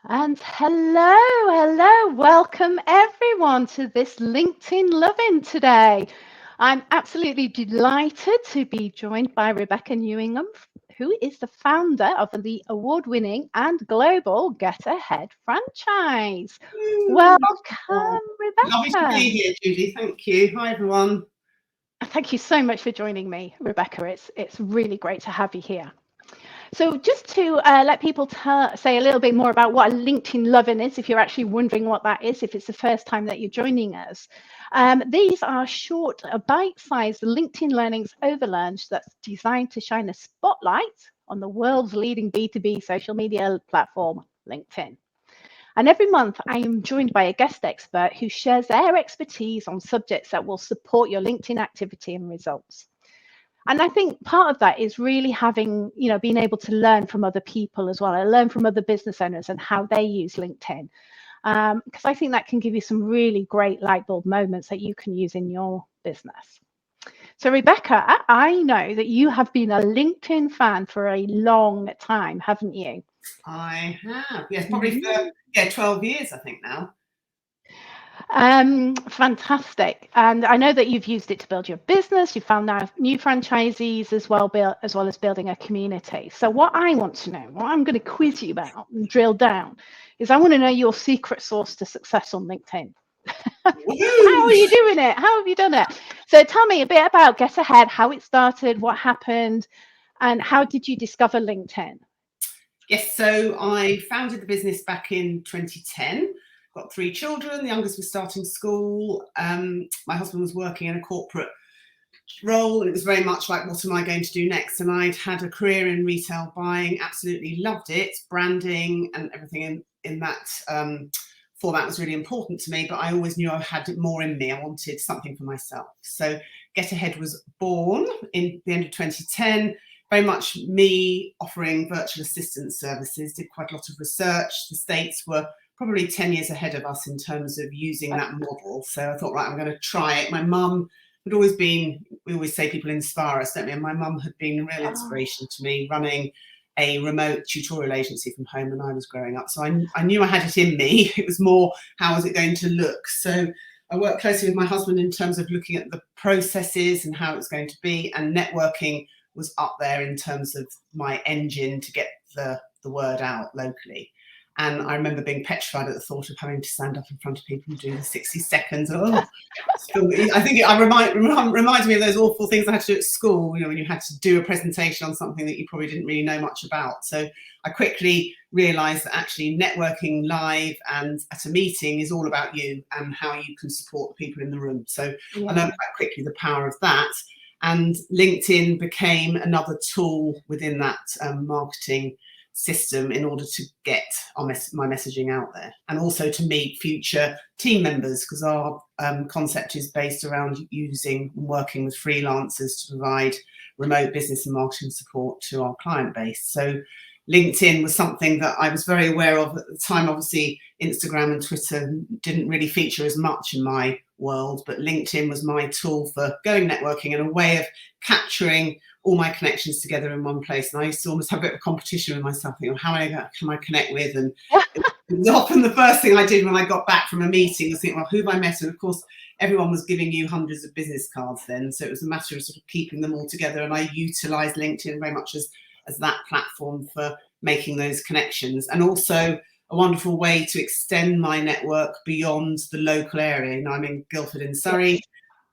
And hello, welcome everyone to this LinkedIn LoveIn today. I'm absolutely delighted to be joined by Rebecca Newingham, who is the founder of the award-winning and global Get Ahead franchise. Ooh, Welcome, lovely to Rebecca. be here, Judy. Thank you. Hi, everyone. Thank you so much for joining me, Rebecca. It's really great to have you here. So just to let people say a little bit more about what a LinkedIn LoveIn is, if you're actually wondering what that is, if it's the first time that you're joining us. These are short, bite-sized LinkedIn learnings over lunch that's designed to shine a spotlight on the world's leading B2B social media platform, LinkedIn. And every month I am joined by a guest expert who shares their expertise on subjects that will support your LinkedIn activity and results. And I think part of that is really having, being able to learn from other people as well. I learn from other business owners and how they use LinkedIn. Because I think that can give you some really great light bulb moments that you can use in your business. So Rebecca, I know that you have been a LinkedIn fan for a long time, haven't you? I have. Yes, probably for 12 years, I think now. Fantastic. And I know that you've used it to build your business. You found now new franchisees as well as building a community. So what I want to know, what I'm going to quiz you about and drill down, is I want to know your secret sauce to success on LinkedIn. How are you doing it? How have you done it? So tell me a bit about Get Ahead, how it started, what happened, and how did you discover LinkedIn? Yes, so I founded the business back in 2010. Got 3 children. The youngest was starting school. My husband was working in a corporate role, and it was very much like, what am I going to do next? And I'd had a career in retail buying, absolutely loved it. Branding and everything in that format was really important to me, but I always knew I had it more in me. I wanted something for myself. So Get Ahead was born in the end of 2010. Very much me offering virtual assistant services, did quite a lot of research. The States were probably 10 years ahead of us in terms of using that model. So I thought, right, I'm going to try it. My mum had always been, we always say people inspire us, don't we? And my mum had been a real inspiration to me, running a remote tutorial agency from home when I was growing up. So I knew I had it in me. It was more, how was it going to look? So I worked closely with my husband in terms of looking at the processes and how it was going to be, and networking was up there in terms of my engine to get the word out locally. And I remember being petrified at the thought of having to stand up in front of people and do the 60 seconds. Oh, I think it reminds me of those awful things I had to do at school, when you had to do a presentation on something that you probably didn't really know much about. So I quickly realised that actually networking live and at a meeting is all about you and how you can support the people in the room. So I learned quite quickly the power of that. And LinkedIn became another tool within that marketing system in order to get my messaging out there, and also to meet future team members, because our concept is based around using and working with freelancers to provide remote business and marketing support to our client base. So LinkedIn was something that I was very aware of at the time. Obviously, Instagram and Twitter didn't really feature as much in my world, but LinkedIn was my tool for going networking and a way of capturing all my connections together in one place. And I used to almost have a bit of a competition with myself, thinking, how can I connect with? And it was often the first thing I did when I got back from a meeting was think, well, who have I met? And of course, everyone was giving you hundreds of business cards then. So it was a matter of sort of keeping them all together. And I utilised LinkedIn very much as that platform for making those connections, and also a wonderful way to extend my network beyond the local area. I'm in Guildford in Surrey.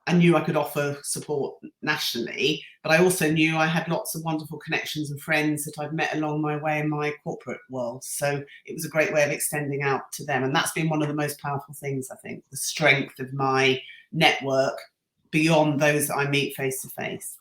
I knew I could offer support nationally, but I also knew I had lots of wonderful connections and friends that I'd met along my way in my corporate world. So it was a great way of extending out to them. And that's been one of the most powerful things, I think, the strength of my network beyond those that I meet face to face.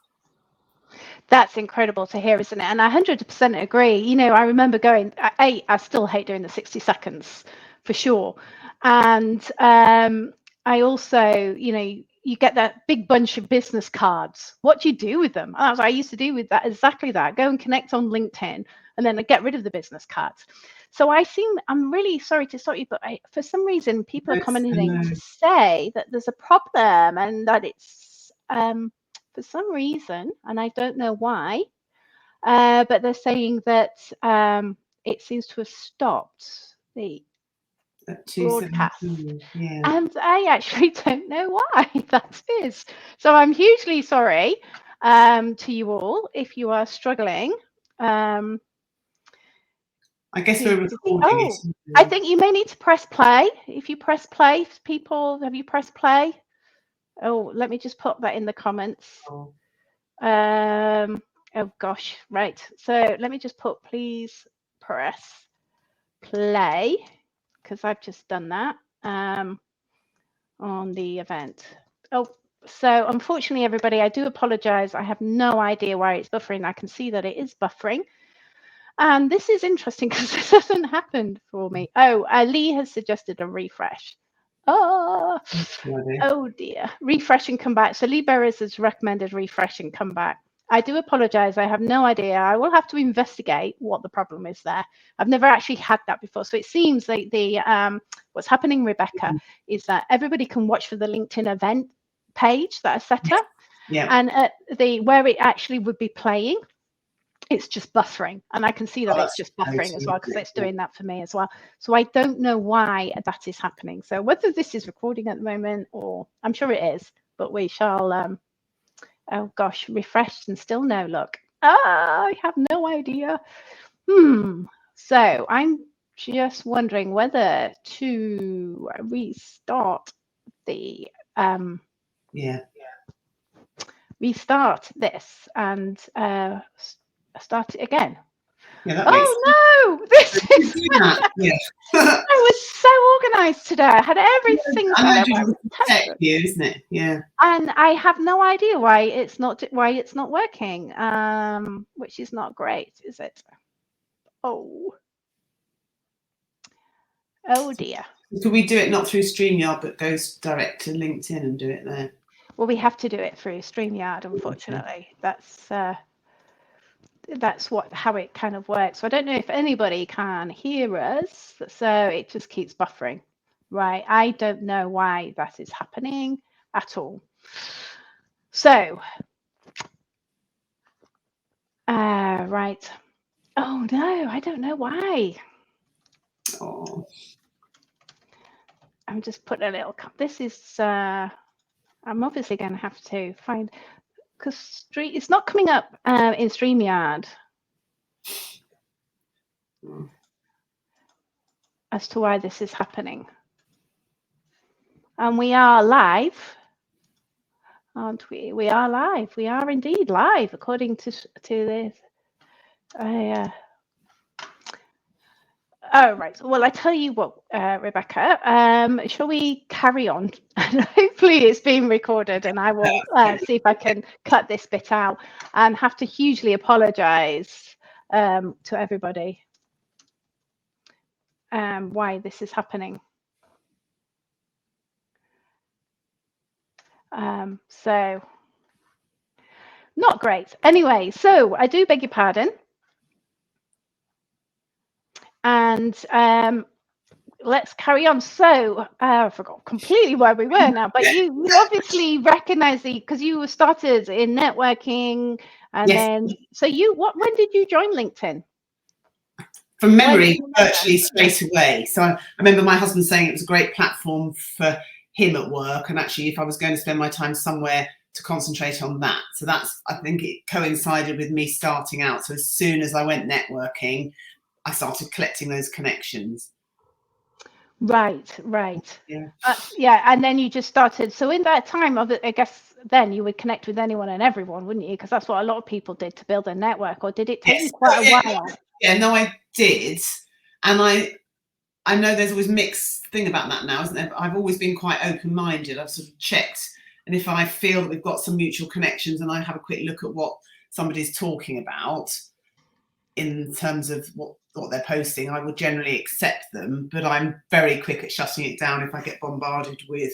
That's incredible to hear, isn't it? And I 100% agree. I remember I still hate doing the 60 seconds for sure. And I also, you get that big bunch of business cards. What do you do with them? I used to do with that, exactly that. Go and connect on LinkedIn and then get rid of the business cards. So I'm really sorry to stop you, but for some reason, people are commenting to say that there's a problem and that it's, for some reason, and I don't know why, but they're saying that it seems to have stopped. the At broadcast. 2:17, yeah. And I actually don't know why that is. So I'm hugely sorry to you all if you are struggling. I guess we're recording Oh, it. I think you may need to press play. If you press play, people, have you pressed play? Oh, let me just put that in the comments. Oh. Oh gosh, right. So let me just put please press play, because I've just done that on the event. Oh, so unfortunately, everybody, I do apologize. I have no idea why it's buffering. I can see that it is buffering. And this is interesting because this hasn't happened for me. Oh, Lee has suggested a refresh. Oh, oh dear. Refresh and come back. So Lee Berries has recommended refresh and come back. I do apologize. I have no idea. I will have to investigate what the problem is there. I've never actually had that before. So it seems like the what's happening, Rebecca, is that everybody can watch for the LinkedIn event page that I set up. Yeah. And at the where it actually would be playing, it's just buffering, and I can see that it's just buffering as well, because it's doing that for me as well. So I don't know why that is happening. So whether this is recording at the moment, or I'm sure it is, but we shall oh gosh, refreshed and still no luck. I have no idea. So I'm just wondering whether to restart the restart this and start it again. Yeah, oh no, this is yeah. I was so organized today. I had everything set up. You, isn't it? Yeah. And I have no idea why it's not working. Which is not great, is it? Oh dear. Could we do it not through StreamYard, but goes direct to LinkedIn and do it there? Well, we have to do it through StreamYard, unfortunately. That's how it kind of works. So I don't know if anybody can hear us, so it just keeps buffering, right? I don't know why that is happening at all. So right. Oh no, I don't know why. Oh. I'm just putting a little, this is I'm obviously going to have to find, because it's not coming up in StreamYard as to why this is happening. And we are live, aren't we? We are live. We are indeed live, according to this. Oh, right. Well, I tell you what, Rebecca, shall we carry on? Hopefully it's being recorded, and I will see if I can cut this bit out, and have to hugely apologize to everybody why this is happening. So not great. Anyway, so I do beg your pardon. And let's carry on. So I forgot completely where we were now, but you obviously recognize because you started in networking, and then when did you join LinkedIn? From memory, virtually straight away. So I remember my husband saying it was a great platform for him at work, and actually if I was going to spend my time somewhere, to concentrate on that. So that's, I think it coincided with me starting out. So as soon as I went networking, I started collecting those connections. Right. Yeah, and then you just started. So in that time of it, I guess then you would connect with anyone and everyone, wouldn't you? Because that's what a lot of people did to build a network. Or did it take you quite a while? Yeah, no, I did. And I know there's always mixed thing about that now, isn't there? I've always been quite open-minded. I've sort of checked, and if I feel that we've got some mutual connections and I have a quick look at what somebody's talking about in terms of what they're posting, I would generally accept them, but I'm very quick at shutting it down if I get bombarded with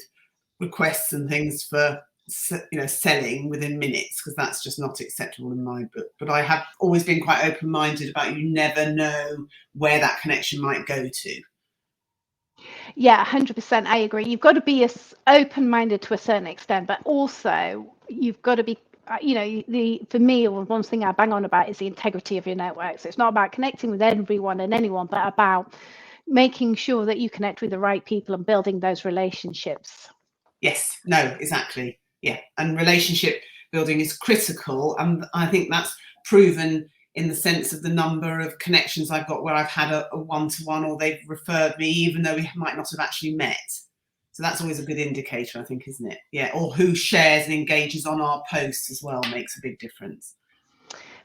requests and things for, you know, selling within minutes, because that's just not acceptable in my book. But I have always been quite open-minded about, you never know where that connection might go to. Yeah, 100%. I agree. You've got to be open-minded to a certain extent, but also you've got to be, you know, for me, one thing I bang on about is the integrity of your network. So it's not about connecting with everyone and anyone, but about making sure that you connect with the right people and building those relationships. Yes, no, exactly. Yeah, and relationship building is critical, and I think that's proven in the sense of the number of connections I've got where I've had a one-to-one, or they've referred me even though we might not have actually met. So that's always a good indicator, I think, isn't it? Yeah, or who shares and engages on our posts as well makes a big difference.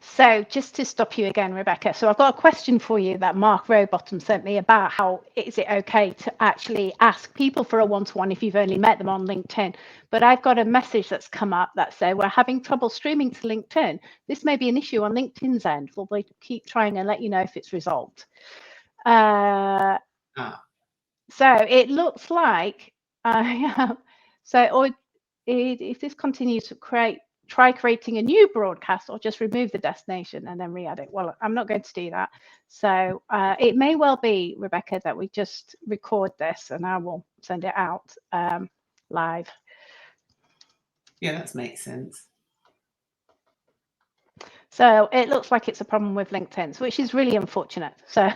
So just to stop you again, Rebecca, so I've got a question for you that Mark Rowbottom sent me about how is it okay to actually ask people for a one-to-one if you've only met them on LinkedIn. But I've got a message that's come up that says we're having trouble streaming to LinkedIn. This may be an issue on LinkedIn's end. We'll keep trying and let you know if it's resolved. So it looks like if this continues to try creating a new broadcast, or just remove the destination and then re-add it. Well, I'm not going to do that. So it may well be, Rebecca, that we just record this and I will send it out live. Yeah, that makes sense. So it looks like it's a problem with LinkedIn, which is really unfortunate. So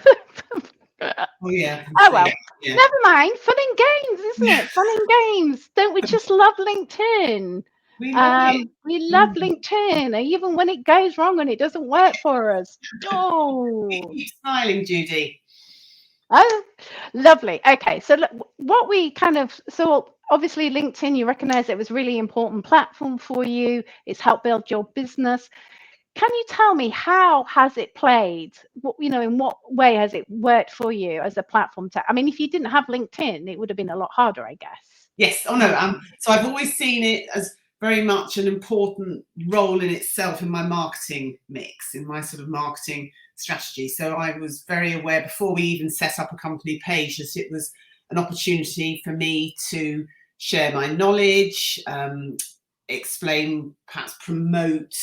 oh yeah. Oh well, yeah. Never mind. Fun and games, isn't it? Fun and games. Don't we just love LinkedIn? We love it. We love LinkedIn, even when it goes wrong and it doesn't work for us. Oh, keep smiling, Judy. Oh, lovely. Okay, so look, what we so obviously LinkedIn, you recognize it was a really important platform for you. It's helped build your business. Can you tell me how has it played? What, in what way has it worked for you as a platform? I mean, if you didn't have LinkedIn, it would have been a lot harder, I guess. Yes. Oh no. So I've always seen it as very much an important role in itself in my marketing mix, in my sort of marketing strategy. So I was very aware before we even set up a company page that it was an opportunity for me to share my knowledge, explain, perhaps promote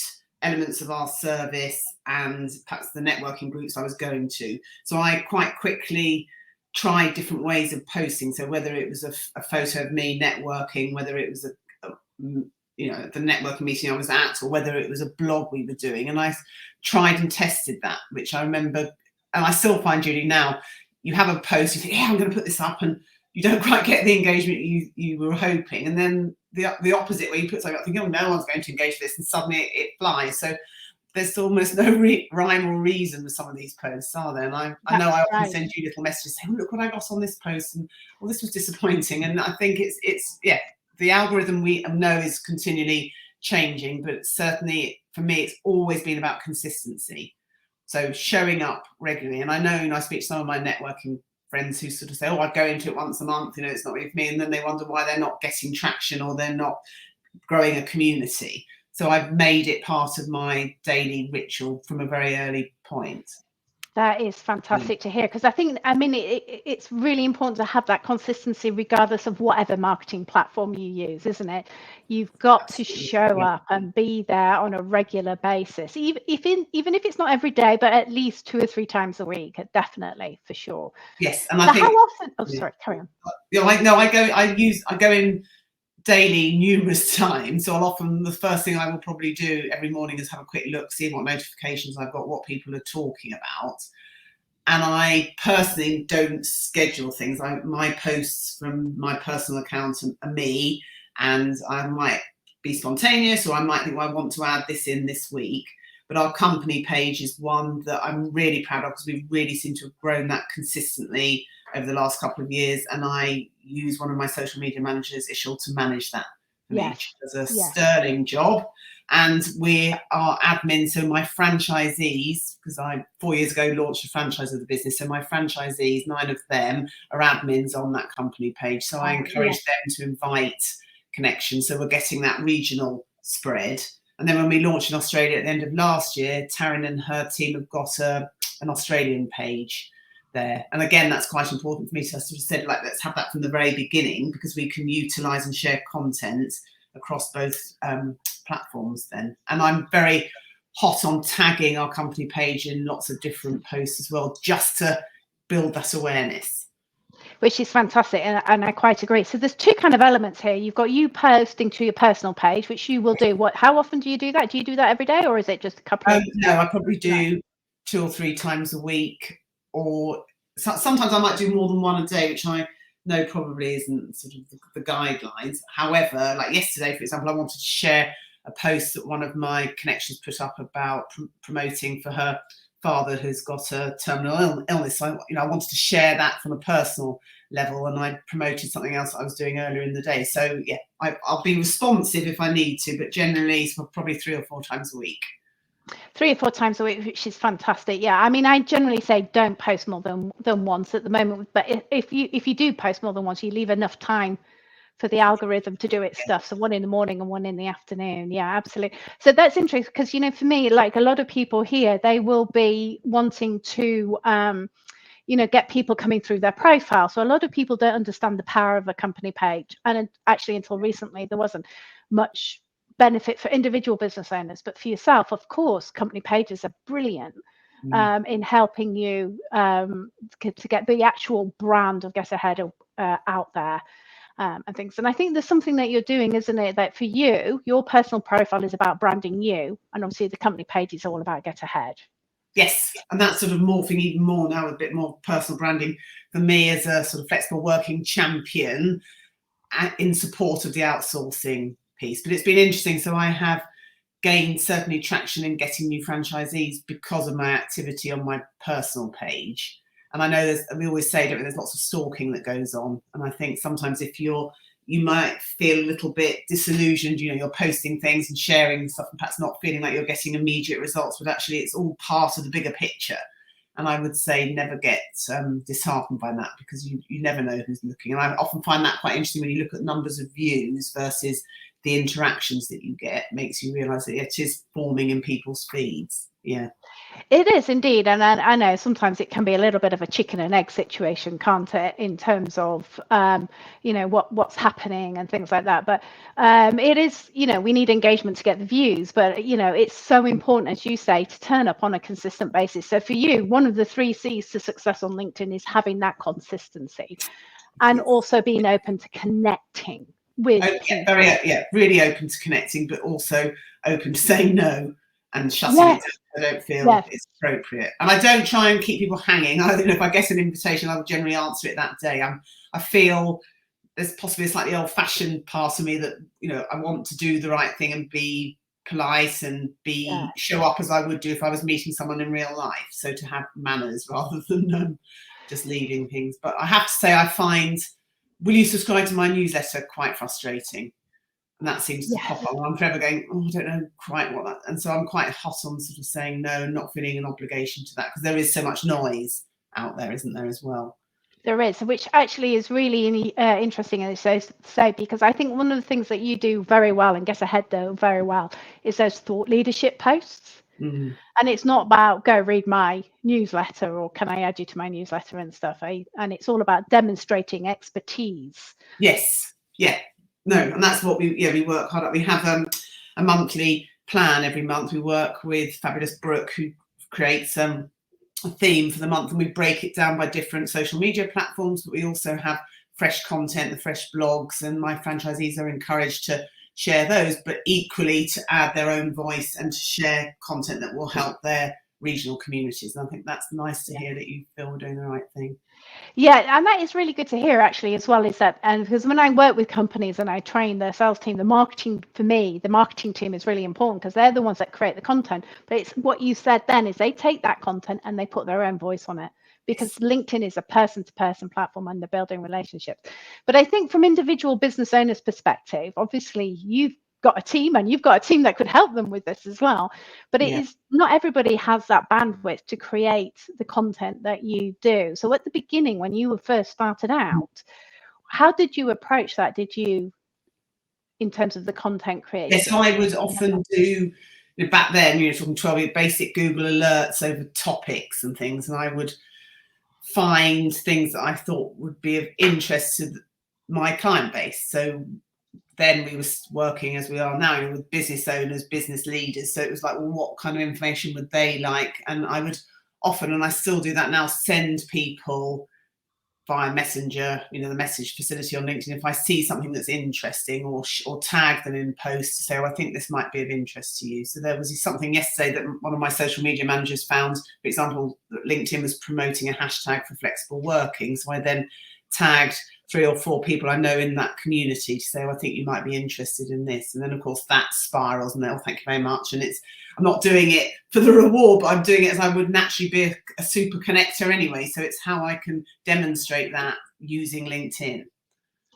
elements of our service, and perhaps the networking groups I was going to. So I quite quickly tried different ways of posting. So whether it was a photo of me networking, whether it was the networking meeting I was at, or whether it was a blog we were doing, and I tried and tested that, which I remember, and I still find, Judy, now you have a post, you think, yeah, I'm going to put this up, and you don't quite get the engagement you were hoping, and then the opposite, where you put something up thinking, oh, no one's going to engage with this, and suddenly it flies. So there's almost no rhyme or reason with some of these posts, are there? And I know I often send you little messages saying, oh, look what I got on this post, and well, this was disappointing. And I think it's the algorithm we know is continually changing, but certainly for me, it's always been about consistency. So showing up regularly. And I know, I speak to some of my networking friends who sort of say, oh, I go into it once a month, it's not really for me. And then they wonder why they're not getting traction or they're not growing a community. So I've made it part of my daily ritual from a very early point. That is fantastic to hear, because it's really important to have that consistency regardless of whatever marketing platform you use, isn't it? You've got to show up and be there on a regular basis, even if it's not every day, but at least 2 or 3 times a week, definitely, for sure. Yes, and I think how often? Oh, sorry, carry on. I go in daily numerous times, so I'll often, the first thing I will probably do every morning is have a quick look, see what notifications I've got, what people are talking about. And I personally don't schedule things. My posts from my personal account are me, and I might be spontaneous, or I might think, well, I want to add this in this week. But our company page is one that I'm really proud of, because we really seem to have grown that consistently over the last couple of years, and I use one of my social media managers, 𝐓𝐡𝐞, to manage that for me. She does a sterling job, and we are admin. So my franchisees, because I 4 years ago launched a franchise of the business, so my franchisees, 9 of them are admins on that company page. So I encourage them to invite connections, so we're getting that regional spread. And then when we launched in Australia at the end of last year, Taryn and her team have got an Australian page there. And again, that's quite important for me to sort of say, like, let's have that from the very beginning, because we can utilize and share content across both platforms then. And I'm very hot on tagging our company page in lots of different posts as well, just to build that awareness. Which is fantastic, and I quite agree. So there's 2 kind of elements here. You've got you posting to your personal page, which you will do. How often do you do that? Do you do that every day, or is it just a couple of... No, I probably do 2 or 3 times a week, or sometimes I might do more than one a day, which I know probably isn't sort of the guidelines. However, like yesterday, for example, I wanted to share a post that one of my connections put up about promoting for her father who's got a terminal illness. So, I wanted to share that from a personal level, and I promoted something else that I was doing earlier in the day. So yeah, I'll be responsive if I need to, but generally it's probably 3 or 4 times a week. 3 or 4 times a week, which is fantastic. Yeah, I mean, I generally say don't post more than once at the moment, but if you do post more than once, you leave enough time for the algorithm to do its stuff. So 1 in the morning and 1 in the afternoon. Yeah, absolutely. So that's interesting because, for me, like a lot of people here, they will be wanting to, get people coming through their profile. So a lot of people don't understand the power of a company page. And actually, until recently, there wasn't much benefit for individual business owners. But for yourself, of course, company pages are brilliant in helping you to get the actual brand of Get Ahead out there. And things. And I think there's something that you're doing, isn't it? That for you, your personal profile is about branding you. And obviously the company page is all about Get Ahead. Yes. And that's sort of morphing even more now with a bit more personal branding for me as a sort of flexible working champion in support of the outsourcing piece. But it's been interesting. So I have gained certainly traction in getting new franchisees because of my activity on my personal page. And I know we always say, don't we, there's lots of stalking that goes on. And I think sometimes if you might feel a little bit disillusioned, you're posting things and sharing stuff and perhaps not feeling like you're getting immediate results, but actually it's all part of the bigger picture. And I would say never get disheartened by that, because you never know who's looking. And I often find that quite interesting when you look at numbers of views versus the interactions that you get. Makes you realise that it is forming in people's feeds. Yeah. It is indeed, and I know sometimes it can be a little bit of a chicken and egg situation, can't it, in terms of what's happening and things like that. But it is, we need engagement to get the views, but it's so important, as you say, to turn up on a consistent basis. So for you, one of the 3 C's to success on LinkedIn is having that consistency, and also being open to connecting with people. Really open to connecting, but also open to saying no and shutting it down. I don't feel it's appropriate, and I don't try and keep people hanging. If I get an invitation, I would generally answer it that day. I feel there's possibly a slightly old-fashioned part of me that I want to do the right thing and be polite and show up as I would do if I was meeting someone in real life. So to have manners rather than just leaving things. But I have to say, I find, will you subscribe to my newsletter, quite frustrating. And that seems to pop up. I'm forever going, I don't know quite what that. And so I'm quite hot on sort of saying no, not feeling an obligation to that, because there is so much noise out there, isn't there, as well? There is, which actually is really interesting, as I say, because I think one of the things that you do very well and Get Ahead though very well is those thought leadership posts. And it's not about go read my newsletter or can I add you to my newsletter and stuff. And it's all about demonstrating expertise. Yes. Yeah. No, and that's what we work hard at. We have a monthly plan every month. We work with fabulous Brooke, who creates a theme for the month, and we break it down by different social media platforms. But we also have fresh content, the fresh blogs, and my franchisees are encouraged to share those, but equally to add their own voice and to share content that will help their regional communities. And I think that's nice to hear that you feel we're doing the right thing. Yeah, and that is really good to hear, actually, as well, is that, and because when I work with companies and I train their sales team, the marketing, for me, the marketing team is really important because they're the ones that create the content. But it's what you said then is they take that content and they put their own voice on it, because LinkedIn is a person-to-person platform and they're building relationships. But I think from individual business owners' perspective, obviously you've got a team and you've got a team that could help them with this as well, but it is not everybody has that bandwidth to create the content that you do. So at the beginning, when you were first started out, how did you approach that? Did you, in terms of the content creation? Yes, I would often do, back then, talking 12 basic Google alerts over topics and things, and I would find things that I thought would be of interest to my client base. So then we were working, as we are now, with business owners, business leaders. So it was like, well, what kind of information would they like? And I would often, and I still do that now, send people via Messenger, you know, the message facility on LinkedIn, if I see something that's interesting, or tag them in posts to say, oh, I think this might be of interest to you. So there was something yesterday that one of my social media managers found, for example, that LinkedIn was promoting a hashtag for flexible working. So I then tagged 3 or 4 people I know in that community to say, oh, I think you might be interested in this. And then, of course, that spirals, and oh, thank you very much. And I'm not doing it for the reward, but I'm doing it as I would naturally be a super connector anyway. So it's how I can demonstrate that using LinkedIn.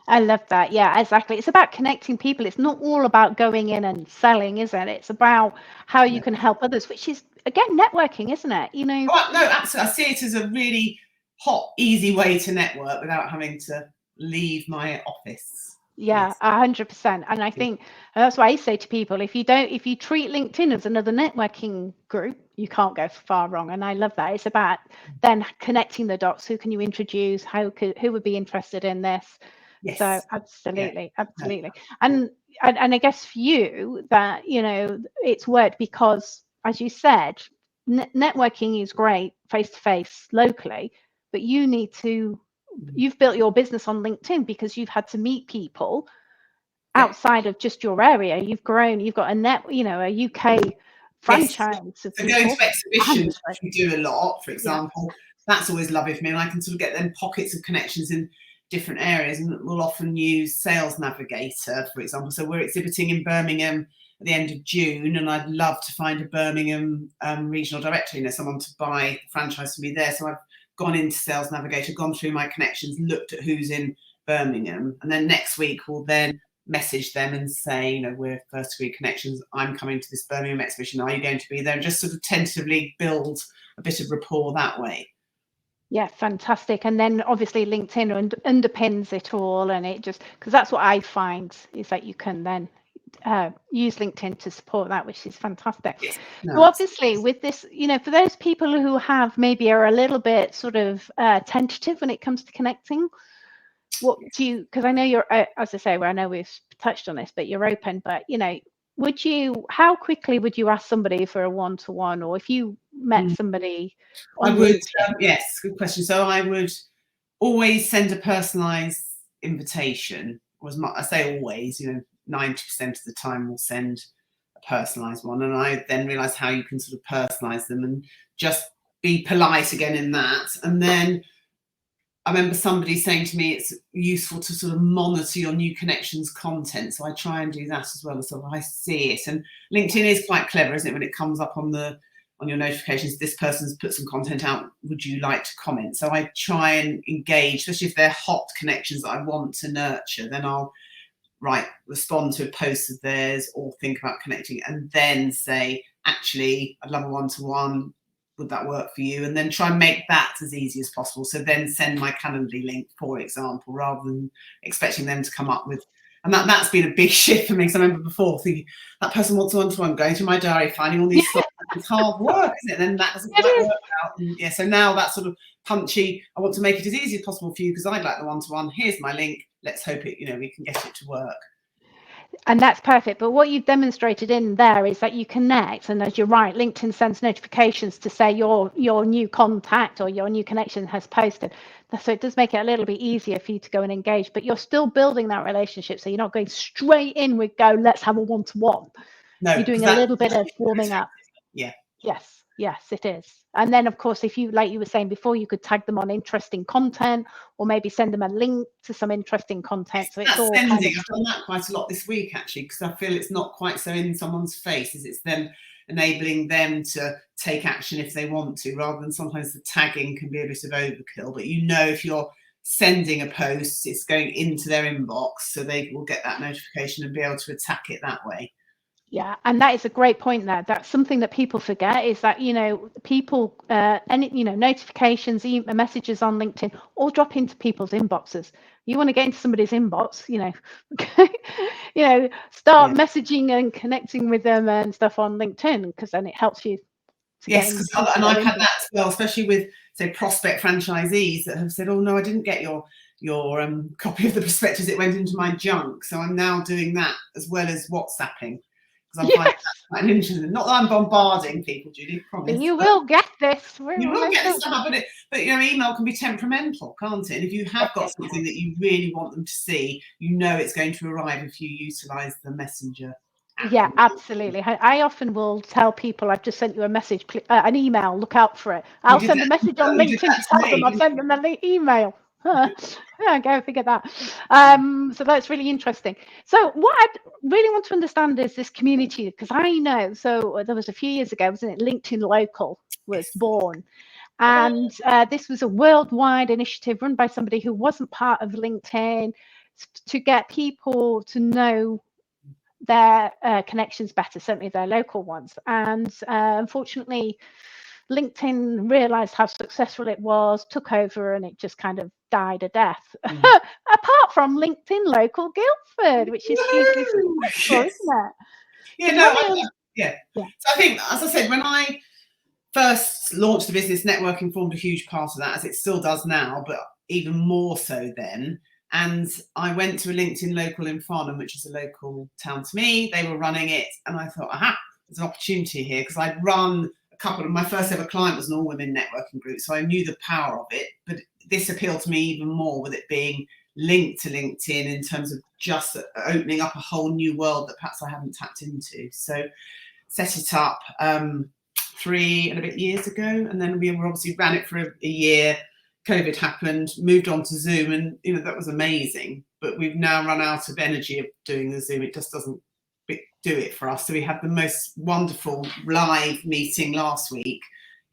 I love that. Yeah, exactly. It's about connecting people. It's not all about going in and selling, is it? It's about how you can help others, which is, again, networking, isn't it? You know. Oh, no, absolutely. I see it as a really hot, easy way to network without having to leave my office. Yeah, 100%. And I think that's why I say to people, if you treat LinkedIn as another networking group, you can't go far wrong. And I love that. It's about then connecting the dots. Who can you introduce? Who would be interested in this? Yes. So absolutely. And I guess for you that, you know, it's worked because, as you said, networking is great face to face locally, but you've built your business on LinkedIn because you've had to meet people outside of just your area. You've grown, you've got a UK franchise. So going to exhibitions, which we do a lot, for example, that's always lovely for me. And I can sort of get them pockets of connections in different areas, and we'll often use Sales Navigator, for example. So we're exhibiting in Birmingham at the end of June, and I'd love to find a Birmingham regional director, you know, someone to buy the franchise for me there. So I've gone into Sales Navigator, gone through my connections, looked at who's in Birmingham, and then next week we'll then message them and say, you know, we're First Degree Connections, I'm coming to this Birmingham exhibition, are you going to be there? And just sort of tentatively build a bit of rapport that way. Yeah, fantastic. And then obviously LinkedIn underpins it all, and it just, because that's what I find is that you can then use LinkedIn to support that, which is fantastic. Yes. So obviously with this, you know, for those people who have maybe are a little bit sort of tentative when it comes to connecting, what do you, because I know you're, as I say, well, I know we've touched on this, but you're open, but, you know, how quickly would you ask somebody for a one-to-one, or if you met somebody on I would, LinkedIn? yes, good question. So I would always send a personalised invitation, I say always, you know, 90% of the time we'll send a personalised one, and I then realise how you can sort of personalise them and just be polite again in that. And then I remember somebody saying to me it's useful to sort of monitor your new connections content, so I try and do that as well, so I see it. And LinkedIn is quite clever, isn't it, when it comes up on your notifications, this person's put some content out, would you like to comment? So I try and engage, especially if they're hot connections that I want to nurture, then I'll respond to a post of theirs or think about connecting, and then say, actually, I'd love a one-to-one, would that work for you? And then try and make that as easy as possible. So then send my Calendly link, for example, rather than expecting them to come up with, and that's been a big shift for me, because I remember before thinking, that person wants a one-to-one, going through my diary, finding all these slots, it's hard work, isn't it? And then that doesn't quite work out. And yeah, so now that's sort of punchy, I want to make it as easy as possible for you because I'd like the one-to-one, here's my link, let's hope it, you know, we can get it to work. And that's perfect. But what you've demonstrated in there is that you connect, and as you're right, LinkedIn sends notifications to say your new contact or your new connection has posted. So it does make it a little bit easier for you to go and engage, but you're still building that relationship. So you're not going straight in with let's have a one-to-one. No, you're doing a little bit of warming up. Yeah. Yes, it is. And then, of course, if you, like you were saying before, you could tag them on interesting content, or maybe send them a link to some interesting content. So it's all kind of... I've done that quite a lot this week, actually, because I feel it's not quite so in someone's face, as it's them enabling them to take action if they want to, rather than sometimes the tagging can be a bit of overkill. But you know, if you're sending a post, it's going into their inbox, so they will get that notification and be able to attack it that way. Yeah, and that is a great point there. That's something that people forget, is that, you know, people, notifications, messages on LinkedIn all drop into people's inboxes. You want to get into somebody's inbox, start messaging and connecting with them and stuff on LinkedIn, because then it helps you. Yes, and I've had that as well, especially with, say, prospect franchisees that have said, oh no, I didn't get your copy of the prospectus, it went into my junk. So I'm now doing that as well as WhatsApping. because I'm finding that quite interesting. Not that I'm bombarding people, Judy, promise. You will get this. You will get this somehow, but you know, email can be temperamental, can't it? And if you have got something that you really want them to see, you know it's going to arrive if you utilise the messenger. Yeah, absolutely. I often will tell people, I've just sent you a message, an email, look out for it. I'll send a message on LinkedIn to tell them I've sent them an email. Yeah, go figure that. So that's really interesting. So what I really want to understand is this community, because I know, so there was a few years ago, wasn't it, LinkedIn Local was born. And this was a worldwide initiative run by somebody who wasn't part of LinkedIn to get people to know their connections better, certainly their local ones. And unfortunately, LinkedIn realized how successful it was, took over, and it just kind of died a death. Apart from LinkedIn Local Guildford, which is hugely successful, isn't it? Yeah. So I think, as I said, when I first launched the business, networking formed a huge part of that, as it still does now, but even more so then. And I went to a LinkedIn Local in Farnham, which is a local town to me. They were running it, and I thought, aha, there's an opportunity here, because I'd run a couple of, my first ever client was an all-women networking group, so I knew the power of it. But this appealed to me even more with it being linked to LinkedIn in terms of just opening up a whole new world that perhaps I haven't tapped into. So set it up 3 and a bit years ago, and then we obviously ran it for a year. COVID happened, moved on to Zoom, and you know that was amazing. But we've now run out of energy of doing the Zoom. It just doesn't do it for us. So we had the most wonderful live meeting last week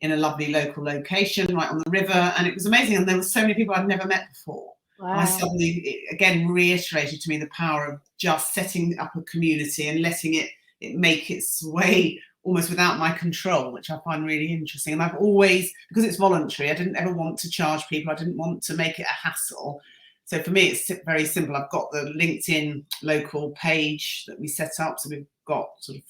in a lovely local location right on the river, and it was amazing. And there were so many people I'd never met before. Wow. I suddenly, it again reiterated to me the power of just setting up a community and letting it make its way almost without my control, which I find really interesting. And I've always, because it's voluntary, I didn't ever want to charge people. I didn't want to make it a hassle. So for me, it's very simple. I've got the LinkedIn Local page that we set up. So we've got sort of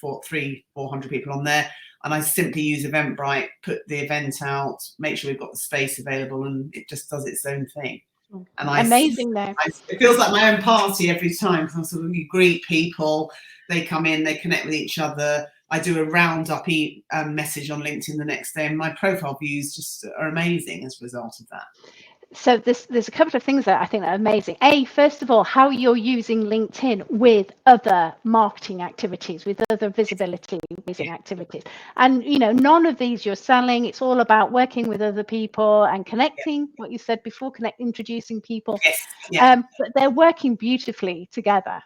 400 people on there. And I simply use Eventbrite, put the event out, make sure we've got the space available, and it just does its own thing. And amazing though. It feels like my own party every time, because sort of you greet people, they come in, they connect with each other. I do a roundup message on LinkedIn the next day, and my profile views just are amazing as a result of that. So there's a couple of things that I think are amazing. First of all, how you're using LinkedIn with other marketing activities, with other visibility raising activities. And, you know, none of these you're selling. It's all about working with other people and connecting, what you said before, introducing people. But they're working beautifully together.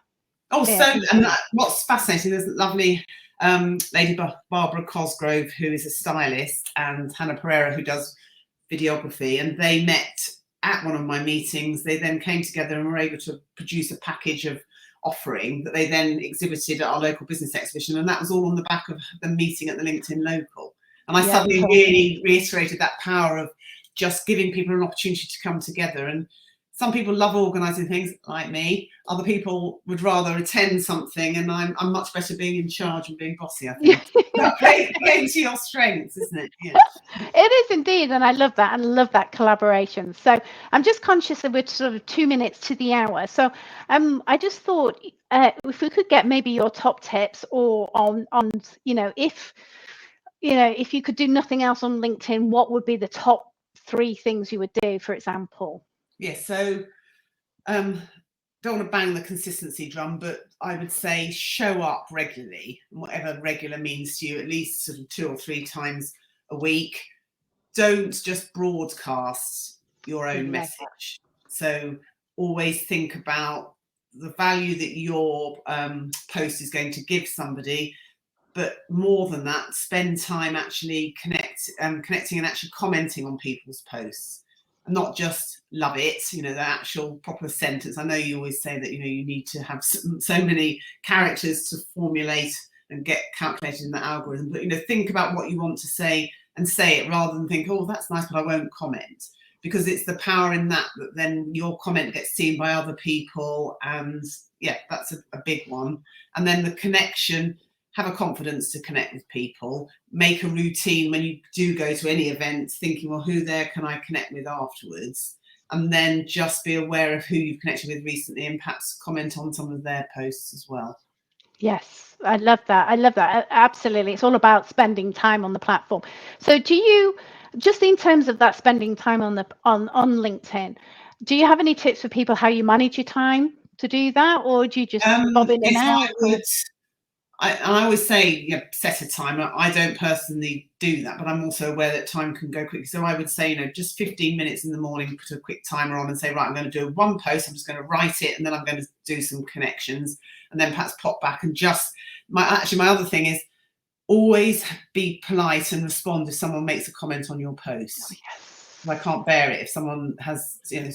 Oh, and what's fascinating, there's a lovely lady Barbara Cosgrove, who is a stylist, and Hannah Pereira, who does videography, and they met at one of my meetings. They then came together and were able to produce a package of offering that they then exhibited at our local business exhibition, and that was all on the back of the meeting at the LinkedIn Local. And I suddenly really reiterated that power of just giving people an opportunity to come together. And some people love organising things, like me. Other people would rather attend something, and I'm much better being in charge and being bossy, I think. Playing to your strengths, isn't it? Yeah. It is indeed, and I love that, and love that collaboration. So I'm just conscious that we're sort of 2 minutes to the hour. So I just thought if we could get maybe your top tips, or on if you could do nothing else on LinkedIn, what would be the top 3 things you would do, for example? Yes, so don't want to bang the consistency drum, but I would say show up regularly, and whatever regular means to you, at least sort of 2 or 3 times a week. Don't just broadcast your own message. So always think about the value that your post is going to give somebody, but more than that, spend time actually connecting and actually commenting on people's posts. Not just love it, the actual proper sentence. I know you always say that, you need to have so many characters to formulate and get calculated in the algorithm. But, think about what you want to say and say it, rather than think, oh, that's nice, but I won't comment. Because it's the power in that then your comment gets seen by other people. And yeah, that's a big one. And then the connection. Have a confidence to connect with people, make a routine when you do go to any event, thinking, well, who there can I connect with afterwards? And then just be aware of who you've connected with recently, and perhaps comment on some of their posts as well. Yes, I love that. I love that. Absolutely. It's all about spending time on the platform. So do you, just in terms of that spending time on the on LinkedIn, do you have any tips for people how you manage your time to do that, or do you just bob in and Yes, out? I always say, set a timer. I don't personally do that, but I'm also aware that time can go quickly. So I would say, just 15 minutes in the morning, put a quick timer on and say, right, I'm going to do one post. I'm just going to write it, and then I'm going to do some connections, and then perhaps pop back and just my other thing is always be polite and respond if someone makes a comment on your post. Oh, yes. I can't bear it if someone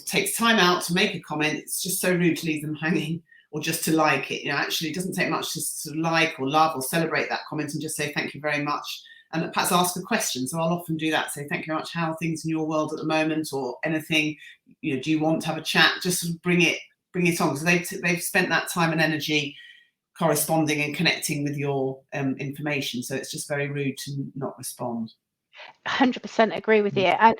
takes time out to make a comment. It's just so rude to leave them hanging, or just to like it. Actually, it doesn't take much to sort of like or love or celebrate that comment and just say thank you very much, and perhaps ask a question. So I'll often do that. Say thank you very much. How are things in your world at the moment, or anything? Do you want to have a chat? Just sort of bring it on. So they've spent that time and energy corresponding and connecting with your information. So it's just very rude to not respond. 100% agree with you. And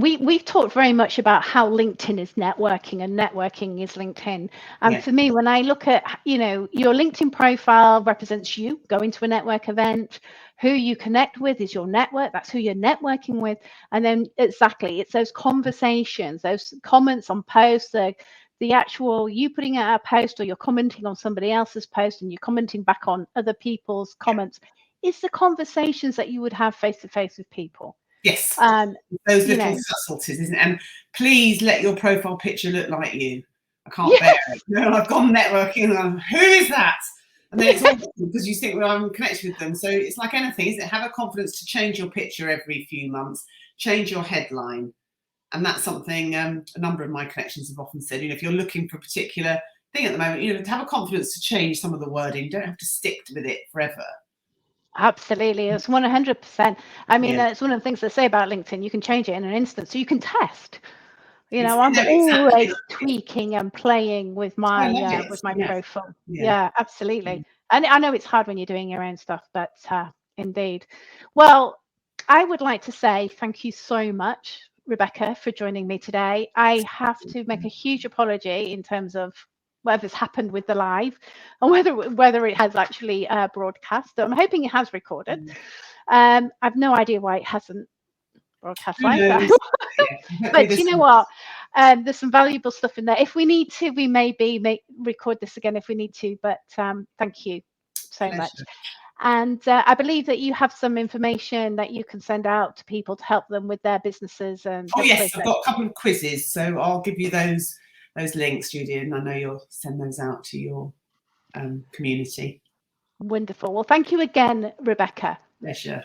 we've talked very much about how LinkedIn is networking and networking is LinkedIn. And for me, when I look at your LinkedIn profile represents you going to a network event. Who you connect with is your network. That's who you're networking with. And then exactly, it's those conversations, those comments on posts, the actual you putting out a post, or you're commenting on somebody else's post and you're commenting back on other people's comments. It's the conversations that you would have face to face with people. Yes, those little subtleties, isn't it? And please let your profile picture look like you. I can't bear it. I've gone networking and I'm, who is that? And then it's awful because you think, well, I'm connected with them. So it's like anything, isn't it? Have a confidence to change your picture every few months, change your headline. And that's something a number of my connections have often said. If you're looking for a particular thing at the moment, to have a confidence to change some of the wording. You don't have to stick with it forever. Absolutely, it's 100%. I mean, that's one of the things they say about LinkedIn. You can change it in an instant, so you can test. I'm always tweaking and playing with my profile. Yeah, absolutely. And I know it's hard when you're doing your own stuff, but indeed. Well, I would like to say thank you so much, Rebecca, for joining me today. I have to make a huge apology in terms of whatever's happened with the live, and whether it has actually broadcast. I'm hoping it has recorded. I've no idea why it hasn't broadcast live. But you know what? There's some valuable stuff in there. If we need to, we maybe record this again if we need to. But thank you so much. And I believe that you have some information that you can send out to people to help them with their businesses. And yes, I've got a couple of quizzes, so I'll give you those links, Judy, and I know you'll send those out to your community. Wonderful. Well, thank you again, Rebecca. Pleasure.